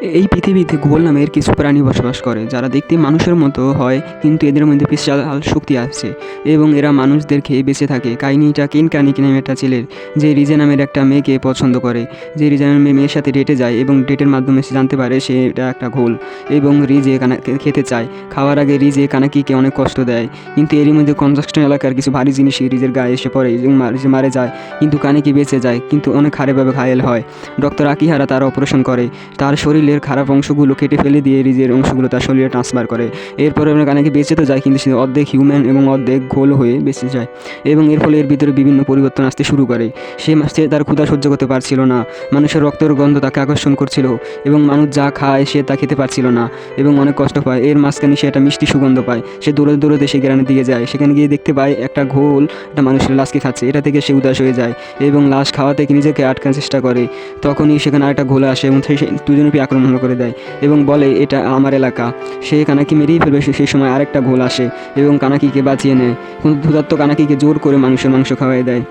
এই পৃথিবীতে ঘোল নামের কিছু প্রাণী বসবাস করে যারা দেখতে মানুষের মতো হয়, কিন্তু এদের মধ্যে বিশাল শক্তি আছে এবং এরা মানুষদের খেয়ে বেঁচে থাকে। কাহিনীটা কেন কানিকি নামে একটা ছেলের, যে রিজা নামের একটা মেয়েকে পছন্দ করে। যে রিজা নামের মেয়ের সাথে ডেটে যায় এবং ডেটের মাধ্যমে সে জানতে পারে সে এটা একটা ঘোল এবং রিজে খেতে চায়। খাওয়ার আগে রিজে কানাকিকে অনেক কষ্ট দেয়, কিন্তু এরই মধ্যে কনস্ট্রাকশন এলাকার কিছু ভারী জিনিস রিজের গায়ে এসে পড়ে এবং রিজে মারে যায়, কিন্তু কানাকি বেঁচে যায়, কিন্তু অনেক খারাপভাবে ঘায়েল হয়। ডক্টর আকিহারা তার অপারেশন করে, তার শরীরের খারাপ অংশগুলো কেটে ফেলে দিয়ে রিজের অংশগুলো তার শরীরে ট্রান্সফার করে। এরপরে কানাকি বেঁচে তো যায়, কিন্তু সে অর্ধেক হিউম্যান এবং অর্ধেক ঘোল হয়ে বেঁচে যায় এবং এর ফলে এর ভিতরে বিভিন্ন পরিবর্তন আসতে শুরু করে। সে তার ক্ষুধা সহ্য করতে পারছিল না, মানুষের রক্তের গন্ধ তাকে আকর্ষণ করছিল এবং মানুষ যা খায় সে তা খেতে পারছিল না এবং অনেক কষ্ট পায়। এর মাঝখানে সে একটা মিষ্টি সুগন্ধ পায়, সে দৌড়ে দৌড়তে সে গ্রানের দিকে যায়, সেখানে গিয়ে দেখতে পায় একটা ঘোল একটা মানুষের লাশকে খাচ্ছে। এটা থেকে সে উদাস হয়ে যায় এবং লাশ খাওয়া থেকে নিজেকে আটকানোর চেষ্টা করে। তখনই সেখানে আরেকটা ঘোল আসে এবং সে দুজনকে আক্রমণ করে দেয় এবং বলে এটা আমার এলাকা। সে কানাকি মেরেই ফেলবে, সেই সময় আরেকটা ঘোল আসে এবং কানাকিকে বাঁচিয়ে নেয়। কিন্তু ক্ষুধার্ত কানাকিকে জোর করে মানুষের মাংস খাওয়াই দেয়।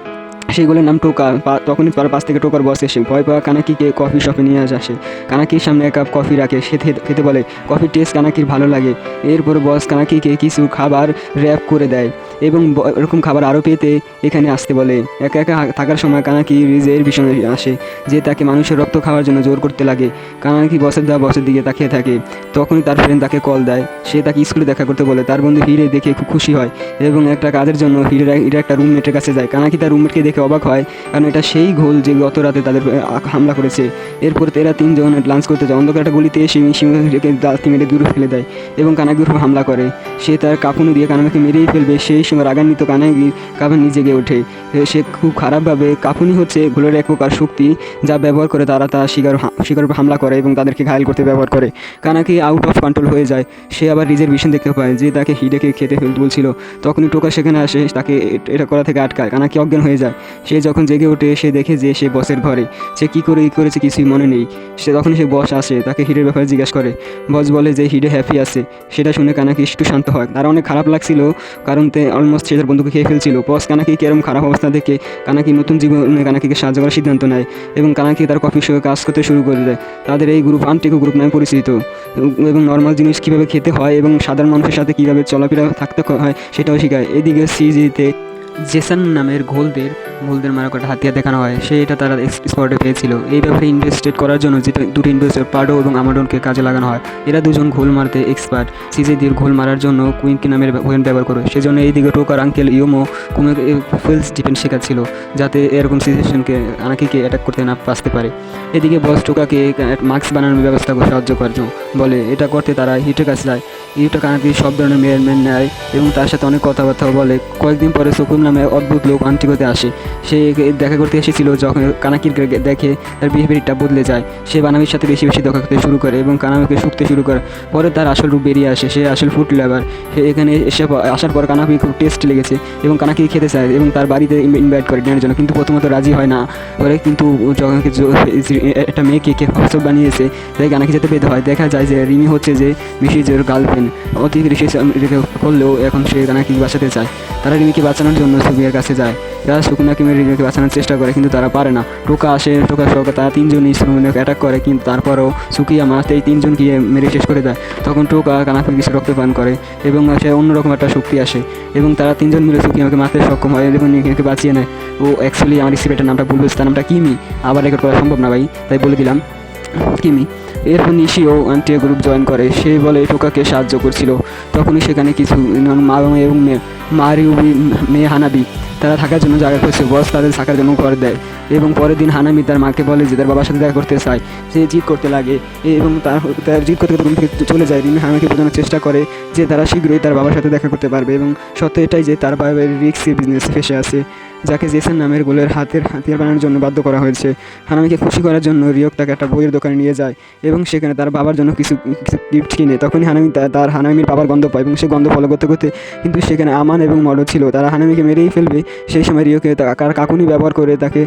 সেইগুলোর নাম টোকা। তখনই তার পাশ থেকে টোকার বস এসে ভয় পাওয়া কানাকিকে কফি শপে নিয়ে আসে। কানাকির সামনে এক কাপ কফি রাখে, সে খেতে বলে কফির টেস্ট কানাকির ভালো লাগে। এরপর বস কানাকিকে কিছু খাবার র্যাপ করে দেয় এবং এরকম খাবার আরও পেতে এখানে আসতে বলে। একা একা থাকার সময় কানাকি রিজের ভীষণ আসে, যে তাকে মানুষের রক্ত খাওয়ার জন্য জোর করতে লাগে। কানাকি বসের দিকে তাকিয়ে থাকে। তখনই তার ফ্রেন্ড তাকে কল দেয়, সে তাকে স্কুলে দেখা করতে বলে। তার বন্ধু হিরে দেখে খুব খুশি হয় এবং একটা কাজের জন্য হিরে একটা রুমমেটের কাছে যায়। কানাকি তার রুমমেটকে দেখে অবাক হয়, কারণ এটা সেই ঘোল যে গত রাতে তাদের হামলা করেছে। এরপর এরা তিনজন লাঞ্চ করতে যায়। অন্ধকার একটা গলিতে এসে সিংহকে দাঁতি মেরে দূরে ফেলে দেয় এবং কানাকির উপর হামলা করে। সে তার কাপুনি দিয়ে কানাকিকে মেরেই ফেলবে, সেই সময় রাগান্বিত কানাকি কাপুনি জেগে ওঠে। সে খুব খারাপভাবে, কাপুনি হচ্ছে ঘোলের এক প্রকার শক্তি যা ব্যবহার করে তারা তার শিকার উপর হামলা করে এবং তাদেরকে ঘায়েল করতে ব্যবহার করে। কানাকি আউট অফ কন্ট্রোল হয়ে যায়। সে আবার রিজের ভিশন দেখতে পায় যে তাকে হিডেকে খেতে ফেলতে বলছিল। তখনই টোকা সেখানে আসে, তাকে এটা করা থেকে আটকায়। কানাকি অজ্ঞান হয়ে যায়। সে যখন জেগে ওঠে সে দেখে যে সে বসের ঘরে। সে কী করেছে কিছুই মনে নেই। তখন সে বস আসে, তাকে হিডের ব্যাপারে জিজ্ঞাসা করে। বস বলে যে হিডে হ্যাপি আছে। সেটা শুনে কানাকি একটু শান্ত হয়। তার অনেক খারাপ লাগছিল, কারণ অলমোস্ট সে তার বন্ধুকে খেয়ে ফেলছিল। বস কানাকি এরকম খারাপ অবস্থা দেখে কানাকি নতুন জীবনে কানাকিকে সাহায্য করার সিদ্ধান্ত নেয় এবং কানাকি তার কফির সঙ্গে কাজ করতে শুরু করে দেয়। তাদের এই গ্রুপ আনটেকো গ্রুপ নামে পরিচিত এবং নর্মাল জিনিস কীভাবে খেতে হয় এবং সাধারণ মানুষের সাথে কীভাবে চলাফেরা থাকতে হয় সেটাও শেখায়। এদিকে সিজিতে জেসন নামের ঘোলদের মারা কটা হাতিয়ার দেখানো হয়, সে এটা তারা স্পটে পেয়েছিল। এই ব্যাপারে ইনভেস্টেড করার জন্য যেটা দুটো ইনভেস্টর পার্ডো এবং আমাডনকে কাজে লাগানো হয়। এরা দুজন ঘোল মারতে এক্সপার্ট। সিজেদির ঘোল মারার জন্য কুইনকি নামের ওয়েন ব্যবহার করে। সেজন্য এইদিকে টোকার আঙ্কেল ইয়োমো কুমে ফুলস ডিফেন্স শেখাচ্ছিল, যাতে এরকম সিচুয়েশনকে আনাকিকে অ্যাটাক করতে না আসতে পারে। এদিকে বস টোকাকে মাস্ক বানানোর ব্যবস্থা করে সাহায্য করার জন্য বলে। এটা করতে তারা হিটের কাছে যায়। হিটটা কানাকি সব ধরনের মেয়ারম্যান নেয় এবং তার সাথে অনেক কথাবার্তাও বলে। কয়েকদিন পরে সুকুন নামে অদ্ভুত লোক আন্টিকোতে আসে। সে দেখা করতে এসেছিল, যখন কানাকির দেখে তার বিহেভিয়ারটা বদলে যায়। সে বানামির সাথে বেশি দেখা করতে শুরু করে এবং কানামিকে শুকতে শুরু করে। পরে তার আসল রূপ বেরিয়ে আসে, সে আসল ফুড লাভার। সে এখানে এসে আসার পর কানাকি খুব টেস্ট লেগেছে এবং কানাকি খেতে চায় এবং তার বাড়িতে ইনভাইট করে ডিনারের জন্য, কিন্তু প্রথমত রাজি হয় না। পরে কিন্তু যখন একটা মেয়েকে হোয়াটসঅ্যাপ বানিয়েছে, তাই কানাকি যেতে পেতে হয়। দেখা যায় যে রিমি হচ্ছে যে ঋষিজের গার্লফ্রেন্ড। অতি ঋষি করলেও এখন সে কানাকি বাঁচাতে চায়। তারা রিমিকে বাঁচানোর জন্য সুবিয়ার কাছে যায়। তারা সুকুনাকে মেরে রিমিকে বাঁচানোর চেষ্টা করে, কিন্তু তারা পারে না। টোকা আসে, টোকা সহ তারা তিনজনই সুকুনাকে অ্যাটাক করে, কিন্তু তারপরেও সুকিয়ামা এই তিনজনকে মেরে শেষ করে দেয়। তখন টোকা কানাকির কিছু রক্তপান করে এবং সে অন্যরকম একটা শক্তি আসে এবং তারা তিনজন মিলে সুকিয়ামাকে মারতে সক্ষম হয় এবং নিজেকে বাঁচিয়ে নেয়। ও অ্যাকচুয়ালি আমার স্ক্রিপ্টের নামটা ভুল হয়েছে, তার নামটা কিমি। আবার রেকর্ড করা সম্ভব না ভাই, তাই বলে দিলাম কিমি। এরপর নিশিও আন্টিয়া গ্রুপ জয়েন করে। সে বলে টোকাকে সাহায্য করছিল। তখনই সেখানে কিছু মা এবং মারিউবি মেয়ে হানাবি তারা থাকার জন্য জায়গা করছে। বস তাদের থাকার জন্য ঘর দেয় এবং পরের দিন হানামি তার মাকে বলে যে তার বাবার সাথে দেখা করতে চায়। সে জিদ করতে লাগে এবং তার জিদ করতে করতে থেকে চলে যায়। রিমি হানামিকে বোঝানোর চেষ্টা করে যে তারা শীঘ্রই তার বাবার সাথে দেখা করতে পারবে এবং সত্য এটাই যে তার বাবার রিক্সি বিজনেস ফেসে আছে, যাকে জেসন নামের গোলের হাতিয়ার বানানোর জন্য বাধ্য করা হয়েছে। হানামিকে খুশি করার জন্য রিওক তাকে একটা বইয়ের দোকানে নিয়ে যায় এবং সেখানে তার বাবার জন্য কিছু গিফট কিনে। তখনই হানামির বাবার গন্ধ পায় এবং সে গন্ধ ফলো করতে করতে, কিন্তু সেখানে আমান এবং মডো ছিল, তারা হানামিকে মেরেই ফেলবে। সেই সময় রিওকে কাকুনি ব্যবহার করে তাকে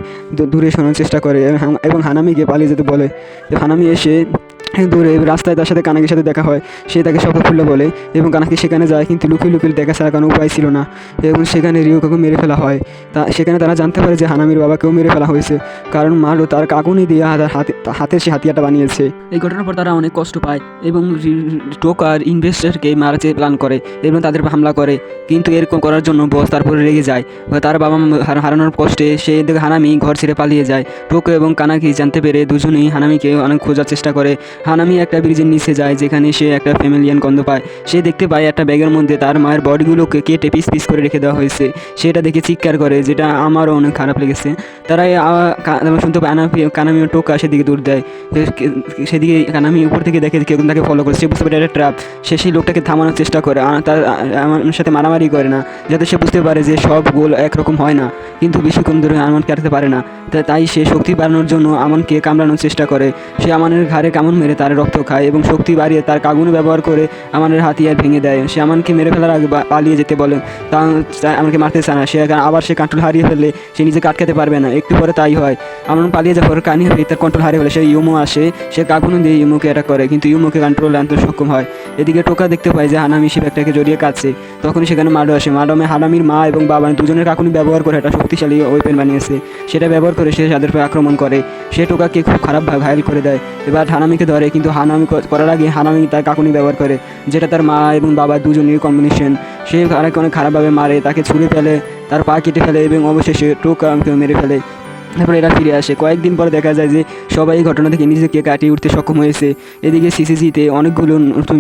দূরে সরানোর চেষ্টা করে এবং হানামিকে পালিয়ে যেতে বলে। হানামি এসে দূরে রাস্তায় তার সাথে কানাকির সাথে দেখা হয়। সে তাকে সব খুলে বলে এবং কানাকি সেখানে যায়, কিন্তু লুকিয়ে লুকিয়ে দেখা ছাড়া কোনো উপায় ছিল না এবং সেখানে রিউকাকে মেরে ফেলা হয়। সেখানে তারা জানতে পারে যে হানামির বাবাকেও মেরে ফেলা হয়েছে, কারণ মারো তার কাকুনি দিয়ে হাতের সে হাতিয়ারটা বানিয়েছে। এই ঘটনার পর তারা অনেক কষ্ট পায় এবং টোকার ইনভেস্টরকে মারাতে প্ল্যান করে এবং তাদের হামলা করে, কিন্তু এরকম করার জন্য বস তারপরে রেগে যায়। তার বাবা হারানোর কষ্টে সে হানামি ঘর ছেড়ে পালিয়ে যায়। টোকো এবং কানাকি জানতে পেরে দুজনেই হানামিকে অনেক খোঁজার চেষ্টা করে। হানামি একটা ব্রিজের নিচে যায়, যেখানে সে একটা ফ্যামিলিয়ান গন্ধ পায়। সে দেখতে পায় একটা ব্যাগের মধ্যে তার মায়ের বডিগুলোকে কেটে পিস পিস করে রেখে দেওয়া হয়েছে। সেটা দেখে চিৎকার করে, যেটা আমারও অনেক খারাপ লেগেছে। তারা শুনতে পায় কানামি ও টোকা সেদিকে দৌড় দেয়। সেদিকে কানামি উপর থেকে দেখে কেউ তাকে ফলো করে। সে বুঝতে পারে এটা ট্র্যাপ। সে সেই লোকটাকে থামানোর চেষ্টা করে, তার আমার সাথে মারামারি করে না, যাতে সে বুঝতে পারে যে সব গোল একরকম হয় না, কিন্তু বেশিক্ষণ ধরে আমনকে কাটতে পারে না। তাই সে শক্তি বাড়ানোর জন্য আমনকে কামড়ানোর চেষ্টা করে। সে আমানের ঘাড়ে কামড় মেরে তার রক্ত খায় এবং শক্তি বাড়িয়ে তার কাগুন ব্যবহার করে আমানের হাতিয়ার ভেঙে দেয়। সে আমানকে মেরে ফেলার আগে পালিয়ে যেতে বলে, তা আমাকে মারতে চায় না। আবার সে কন্ট্রোল হারিয়ে ফেললে সে নিজেকে আটকাতে পারবে না। একটু পরে তাই হয়। আমন পালিয়ে যাওয়ার কাহিনী হয়ে তার কন্ট্রোল হারিয়ে ফেলে। সে ইউমো আসে, সে কাগুন দিয়ে ইউমোকে অ্যাটাক করে, কিন্তু ইউমোকে কন্ট্রোল আনতে সক্ষম হয়। এদিকে টোকা দেখতে পায় যে হানামি সে ব্যাগটাকে জড়িয়ে কাটছে। তখনই সেখানে মাডো আসে। মাডমে হানামির মা এবং বাবা দুজনের কাকুনি ব্যবহার করে একটা শক্তিশালী ওয়েপেন বানিয়েছে। সেটা ব্যবহার করে সে তাদের উপর আক্রমণ করে। সে টোকাকে খুব খারাপভাবে ঘায়েল করে দেয়। এবার হানামিকে ধরে, কিন্তু হানামি করার আগে হানামি তার কাকুনি ব্যবহার করে, যেটা তার মা এবং বাবা দুজনের কম্বিনেশন। সে অনেক খারাপভাবে মারে, তাকে ছুঁড়ে ফেলে, তার পা কেটে ফেলে এবং অবশেষে টোকাকে মেরে ফেলে। তারপরে এরা ফিরে আসে। কয়েকদিন পরে দেখা যায় যে সবাই এই ঘটনা থেকে নিজেকে কাটিয়ে উঠতে সক্ষম হয়েছে। এদিকে সিসিজিতে অনেকগুলো নতুন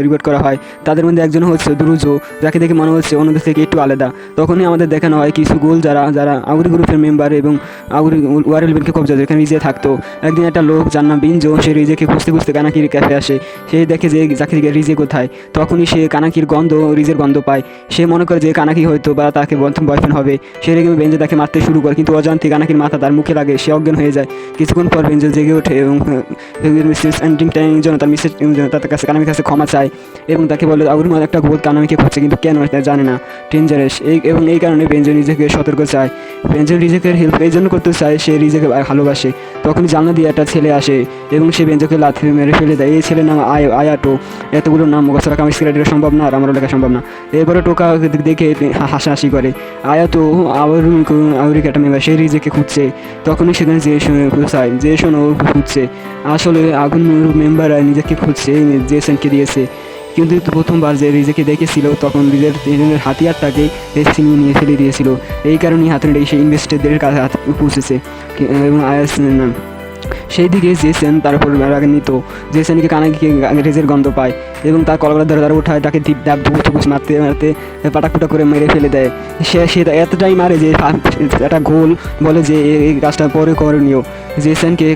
রিপোর্ট করা হয়। তাদের মধ্যে একজন হচ্ছে দুরুজো, যাকে দেখে মনে হচ্ছে অন্যদের থেকে একটু আলাদা। তখনই আমাদের দেখানো হয় কিছু গোল যারা আগুরি গ্রুপের মেম্বার এবং আগুরি ওয়ারেলবেনকে কবজা যেখানে রিজে থাকতো। একদিন একটা লোক যার নাম বিনজো, সে রিজেকে খুঁজতে খুঁজতে কানাকির ক্যাফে আসে। সে দেখে যে যাকে রিজে কোথায়। তখনই সে কানাকির রিজের গন্ধ পায়। সে মনে করে যে কানাকি হয়তো বা তাকে বয়ফ্রেন্ড হবে। সে রেগে বেঞ্জো তাকে মারতে শুরু করে, কিন্তু অজান্তে কানাকির মাথা তার মুখে লাগে। সে অজ্ঞান হয়ে যায়। কিছুক্ষণ পর বেঞ্জো জেগে ওঠে এবং মিসেস অ্যান্টিংটাইনের জন্য তার কাছে কানামির কাছে ক্ষমা চায় এবং তাকে বলে আগুর মধ্যে একটা ভূত কানামিকে খুঁজছে, কিন্তু কেন তা জানে না, ডেঞ্জারাস। এবং এই কারণে বেঞ্জো নিজেকে সতর্ক চায়। বেঞ্জো রিজেকে হেল্প এই জন্য করতে চায়, সে রিজেকে ভালোবাসে। তখন জানলা দিয়ে একটা ছেলে আসে এবং সে বেঞ্জোকে লাথি মেরে ফেলে দেয়। এই ছেলের নাম আয়াটো। এতগুলো নাম মুখস্থ রাখা আমার স্ক্রিপ্টে সম্ভব না, আর আমারও লেখা সম্ভব না। এরপরে টোকা দেখে হাসাহাসি করে। আয়াতো আউরিক একটা মেম্বার, সে রিজেকে খুঁজছে। তখনই সেখানে যে শোনো খুঁজছে। আসলে আগুন মেম্বাররা নিজেকে খুঁজছে, জেসনকে দিয়েছে। কিন্তু প্রথমবার যে রিজেকে দেখেছিল তখন রিজের হাতিয়ারটাকে ছিনিয়ে নিয়ে ফেলে দিয়েছিল। এই কারণেই হাতুড়িটা সেই ইনভেস্টরদের কাছে পৌঁছেছে এবং সেই দিকে জেসন তারপর রাগান্বিত। জেসনকে কানাকিকে রেজের গন্ধ পায় এবং তার কলগলার ধরে তারা উঠায়, তাকে ধুপুস মারতে মারতে পাটাকুটা করে মেরে ফেলে দেয়। সে এতটাই মারে যে একটা গোল বলে যে এই কাজটা পরে করণীয়। জেসনকে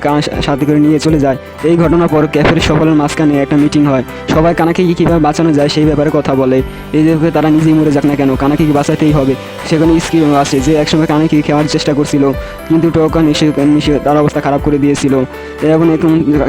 সাথে করে নিয়ে চলে যায়। এই ঘটনার পর ক্যাফের সকলের মাঝখানে একটা মিটিং হয়। সবাই কানাকিকে কীভাবে বাঁচানো যায় সেই ব্যাপারে কথা বলে। এই যে তারা নিজেই মরে যাক না কেন, কানাকিকে বাঁচাতেই হবে। সেখানে স্কিল আসে যে একসময় কানাকি খাওয়ার চেষ্টা করছিল, কিন্তু টোকা তার অবস্থা খারাপ করে দিয়েছিল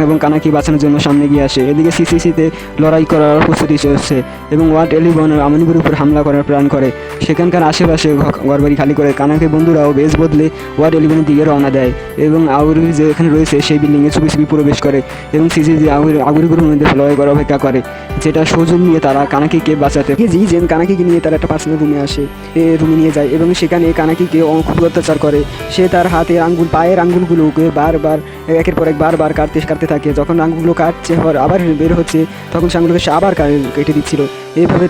এবং কানাকি বাঁচানোর জন্য সামনে গিয়ে আসে। এদিকে সিসিসিতে লড়াই করার প্রস্তুতি চলছে এবং ওয়ার্ড 11 আমনিগুর উপর হামলা করার প্ল্যান করে। সেখানকার আশেপাশে ঘরবাড়ি খালি করে কানাকি বন্ধুরাও বেশ বদলে ওয়ার্ড 11 দিকে রওনা দেয় এবং আগুরি যেখানে রয়েছে সেই বিল্ডিংয়ে চুপি চুপি প্রবেশ করে এবং সিসিজি আগুরিগুলোর মধ্যে লড়াই করার অপেক্ষা করে। যেটা সুযোগ নিয়ে তারা কানাকিকে বাঁচাতে কানাকিকে নিয়ে তারা একটা পার্সোনাল রুমে নিয়ে যায় এবং সেখানে কানাকিকে খুব অত্যাচার করে। সে তার পায়ের আঙ্গুলগুলোকে বারবার একের পর এক বারবার কাটতে থাকে। যখন আঙ্গুলগুলো কাটছে আবার বের হচ্ছে, তখন সে আঙ্গুলকে সে আবার কেটে দিচ্ছিল। এইভাবে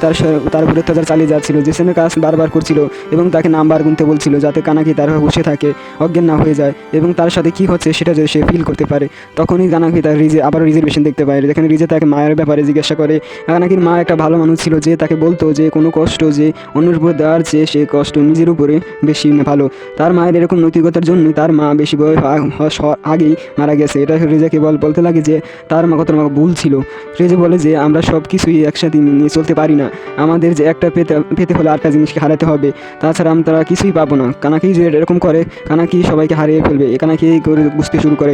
তার উপর অত্যাচার চালিয়ে যাচ্ছিল। জেসনের কাজ বারবার করছিল এবং তাকে নাম্বার গুনতে বলছিল, যাতে কানাকি তার বসে থাকে, অজ্ঞান না হয়ে যায় এবং তার সাথে কী হচ্ছে সেটা যদি সে ফিল করতে পারে। তখনই কানাকি তার আবারও রিজার্ভেশন দেখতে পায়, যেখানে রিজে তাকে মায়ের ব্যাপারে জিজ্ঞাসা করে। কানাকির মা একটা ভালো মানুষ ছিল, যে তাকে বলতো যে কোনো কষ্ট যে অন্যের উপর দেওয়ার চেয়ে সে কষ্ট নিজের উপরে বেশি ভালো। তার মায়ের এরকম নৈতিকতার জন্য তার মা বেশি বয়স আগেই মারা গেছে। এটা রেজাকে বলতে লাগে যে তার মা কত ভুল ছিল। রেজে বলে যে আমরা সব কিছুই একসাথে নিয়ে চলতে পারি না, আমাদের যে একটা পেতে হলে আরেকটা জিনিসকে হারাতে হবে, তাছাড়া আমরা কিছুই পাবো না। কানাকি যে এরকম করে, কানাকি সবাইকে হারিয়ে ফেলবে, কানাকি করে বুঝতে শুরু করে।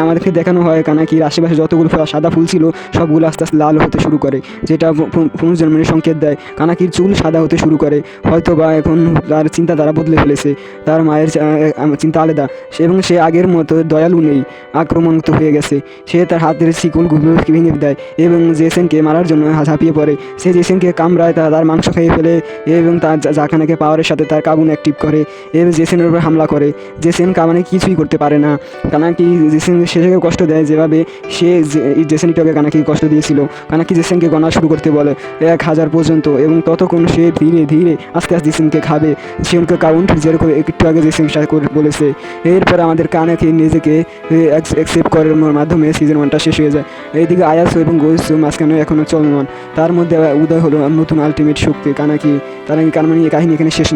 আমাদেরকে দেখানো হয় কানাকির আশেপাশে যতগুলো সাদা ফুল ছিল সবগুলো আস্তে আস্তে লাল হতে শুরু করে, যেটা পুনর্জন্মের সংকেত দেয়। কানাকির চুল সাদা হতে শুরু করে, হয়তো বা এখন তার চিন্তা দ্বারা বদলে ফেলেছে, তার মায়ের চিন্তা আলাদা এবং সে আগের মতো দয়ালু নেই। আক্রমণমুক্ত হয়ে গেছে। সে তার হাতের শিকলগুলো ভেঙে দেয় এবং জেসনকে মারার জন্য ঝাঁপিয়ে পড়ে। সে জেসনকে কামড়ায়, তার মাংস খেয়ে ফেলে এবং তার জাকানাকে পাওয়ারের সাথে তার কাবুন অ্যাক্টিভ করে এবং জেসনের উপর হামলা করে। জেসন কামানে কিছুই করতে পারে না। কানাকি জেসন শেষে কষ্ট দেয় যেভাবে সে জেসনকে কানাকি কষ্ট দিয়েছিল। কানাকি জেসনকে গণা শুরু করতে বলে 1000 পর্যন্ত এবং ততক্ষণ সে ধীরে ধীরে আস্তে আস্তে জেসনকে খাবে। সে ওকে কাউন্ট যেরকম একটু আগে জেসন সাথে করে বলেছে। এরপর আমাদের কানাকি নিজেকে অ্যাকসেপ্ট করার মাধ্যমে সিজন 1টা শেষ হয়ে যায়। এইদিকে আয়াসো এবং গোসু মাঝখানে এখনও চলমান। তার মধ্যে উদয় হলো নতুন আলটিমেট শক্তি কানাকি। কানাকি কাহিনী এখানে শেষ।